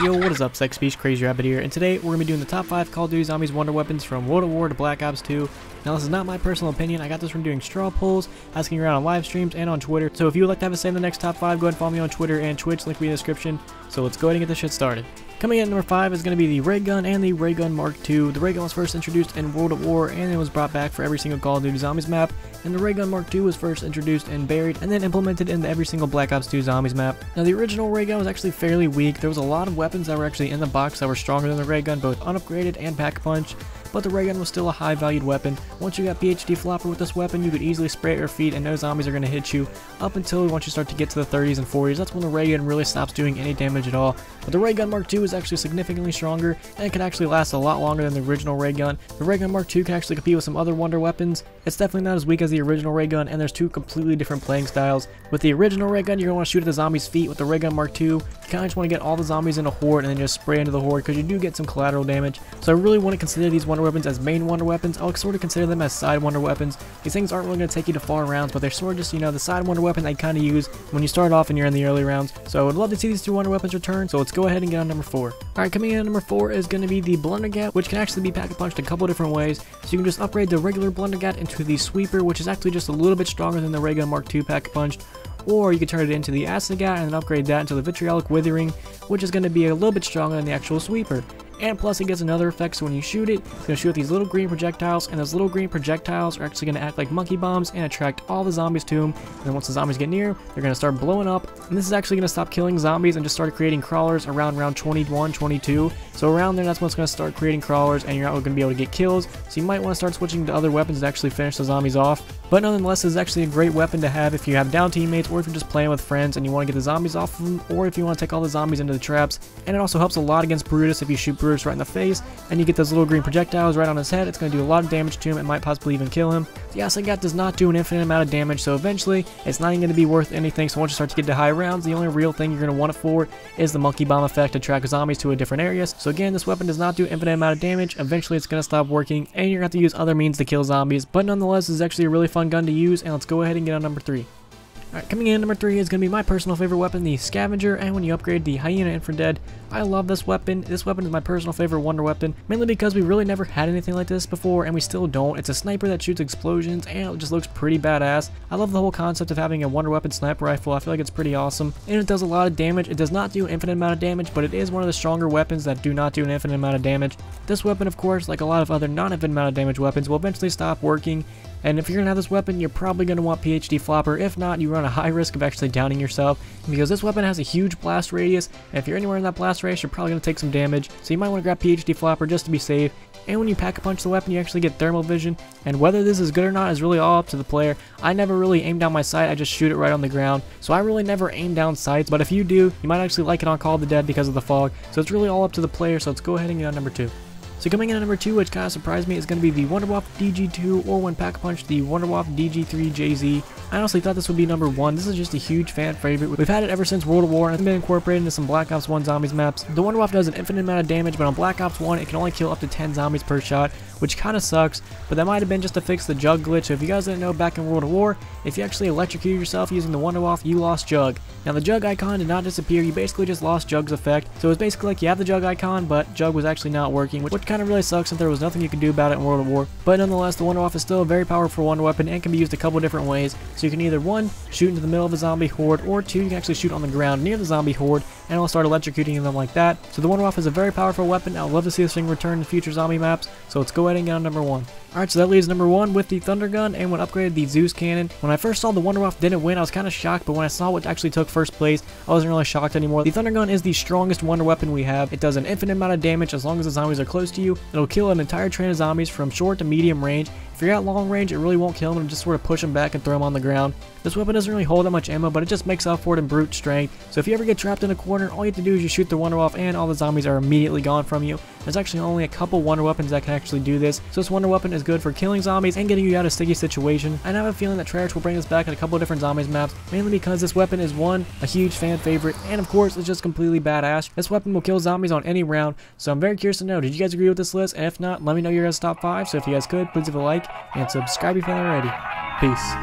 Yo, what is up, Sex Beast, Crazy Rabbit here, and today we're going to be doing the top 5 Call of Duty Zombies Wonder Weapons from World at War to Black Ops 2. Now this is not my personal opinion, I got this from doing straw polls, asking around on live streams and on Twitter, so if you would like to have a say in the next top 5, go ahead and follow me on Twitter and Twitch, link will be in the description. So let's go ahead and get this shit started. Coming in at number 5 is going to be the Ray Gun and the Ray Gun Mark II. The Ray Gun was first introduced in World at War and it was brought back for every single Call of Duty Zombies map, and the Ray Gun Mark II was first introduced and buried and then implemented into every single Black Ops 2 Zombies map. Now the original Ray Gun was actually fairly weak. There was a lot of weapons that were actually in the box that were stronger than the Ray Gun, both unupgraded and pack-a-punch. But the Ray Gun was still a high valued weapon. Once you got PhD Flopper with this weapon, you could easily spray at your feet and no zombies are going to hit you, up until once you start to get to the 30s and 40s. That's when the Ray Gun really stops doing any damage at all. But the Ray Gun Mark II is actually significantly stronger and it can actually last a lot longer than the original Ray Gun. The Ray Gun Mark II can actually compete with some other wonder weapons. It's definitely not as weak as the original Ray Gun, and there's two completely different playing styles. With the original Ray Gun, you're going to want to shoot at the zombies' feet. With the Ray Gun Mark II, you kind of just want to get all the zombies in a horde and then just spray into the horde, because you do get some collateral damage. So I really want to consider these wonder weapons as main wonder weapons. I'll sort of consider them as side wonder weapons. These things aren't really going to take you to far rounds, but they're sort of just, the side wonder weapon I kind of use when you start off and you're in the early rounds. So I would love to see these two wonder weapons return, so let's go ahead and get on number 4. Alright, coming in at number 4 is going to be the Blundergat, which can actually be pack-a-punched a couple different ways. So you can just upgrade the regular Blundergat into the Sweeper, which is actually just a little bit stronger than the Ray Gun Mark II pack-a-punched. Or you can turn it into the Acid Gat and then upgrade that into the Vitriolic Withering, which is going to be a little bit stronger than the actual Sweeper. And plus it gets another effect, so when you shoot it, it's going to shoot these little green projectiles, and those little green projectiles are actually going to act like monkey bombs and attract all the zombies to them. And then once the zombies get near, they're going to start blowing up, and this is actually going to stop killing zombies and just start creating crawlers around round 21, 22. So around there, that's when it's going to start creating crawlers, and you're not going to be able to get kills, so you might want to start switching to other weapons to actually finish the zombies off. But nonetheless, this is actually a great weapon to have if you have down teammates, or if you're just playing with friends and you want to get the zombies off of them, or if you want to take all the zombies into the traps. And it also helps a lot against Brutus. If you shoot Brutus right in the face and you get those little green projectiles right on his head, it's going to do a lot of damage to him. It might possibly even kill him. The Acid Gat does not do an infinite amount of damage, so eventually it's not even going to be worth anything. So once you start to get to high rounds, the only real thing you're going to want it for is the monkey bomb effect to track zombies to a different area. So again, this weapon does not do infinite amount of damage. Eventually it's going to stop working and you're going to have to use other means to kill zombies. But nonetheless, this is actually a really fun gun to use, and let's go ahead and get on number 3. Alright, coming in at number 3 is going to be my personal favorite weapon, the Scavenger, and when you upgrade the Hyena Infrared, I love this weapon. This weapon is my personal favorite wonder weapon, mainly because we really never had anything like this before, and we still don't. It's a sniper that shoots explosions, and it just looks pretty badass. I love the whole concept of having a wonder weapon sniper rifle. I feel like it's pretty awesome, and it does a lot of damage. It does not do an infinite amount of damage, but it is one of the stronger weapons that do not do an infinite amount of damage. This weapon, of course, like a lot of other non-infinite amount of damage weapons, will eventually stop working. And if you're going to have this weapon, you're probably going to want PhD Flopper. If not, you run a high risk of actually downing yourself, because this weapon has a huge blast radius, and if you're anywhere in that blast radius, you're probably going to take some damage, so you might want to grab PhD Flopper just to be safe. And when you pack-a-punch the weapon, you actually get thermal vision, and whether this is good or not is really all up to the player. I never really aim down my sight, I just shoot it right on the ground, so I really never aim down sights, but if you do, you might actually like it on Call of the Dead because of the fog, so it's really all up to the player. So let's go ahead and get on number 2. So coming in at number 2, which kind of surprised me, is going to be the WAW-BO2 DG2, or when pack-a-punch, the WAW-BO2 DG3 JZ. I honestly thought this would be number 1. This is just a huge fan favorite. We've had it ever since World at War, and it's been incorporated into some Black Ops 1 Zombies maps. The WAW-BO2 does an infinite amount of damage, but on Black Ops 1, it can only kill up to 10 zombies per shot, which kind of sucks, but that might have been just to fix the Jug glitch. So if you guys didn't know, back in World at War, if you actually electrocuted yourself using the WAW-BO2, you lost Jug. Now the Jug icon did not disappear, you basically just lost Jug's effect. So it was basically like you have the Jug icon, but Jug was actually not working, which kind of really sucks since there was nothing you could do about it in World at War. But nonetheless, the WAW-BO2 is still a very powerful wonder weapon and can be used a couple different ways. So you can either 1, shoot into the middle of a zombie horde, or 2, you can actually shoot on the ground near the zombie horde and it'll start electrocuting them like that. So the WAW-BO2 is a very powerful weapon. I would love to see this thing return in future zombie maps, so let's go ahead and get on number 1. Alright, so that leaves number 1 with the Thunder Gun, and when upgraded the Zeus Cannon. When I first saw the WAW-BO2 didn't win, I was kind of shocked, but when I saw what actually took first place, I wasn't really shocked anymore. The Thunder Gun is the strongest wonder weapon we have. It does an infinite amount of damage as long as the zombies are close to you. It'll kill an entire train of zombies from short to medium range. If you're at long range, it really won't kill them, and just sort of push them back and throw them on the ground. This weapon doesn't really hold that much ammo, but it just makes up for it in brute strength. So if you ever get trapped in a corner, all you have to do is you shoot the wonder off and all the zombies are immediately gone from you. There's actually only a couple wonder weapons that can actually do this, so this wonder weapon is good for killing zombies and getting you out of sticky situation. I have a feeling that Treyarch will bring this back in a couple of different zombies maps, mainly because this weapon is 1, a huge fan favorite, and of course it's just completely badass. This weapon will kill zombies on any round, so I'm very curious to know, did you guys agree with this list? And if not, let me know your guys' top 5, so if you guys could, please leave a like and subscribe if you haven't already. Peace.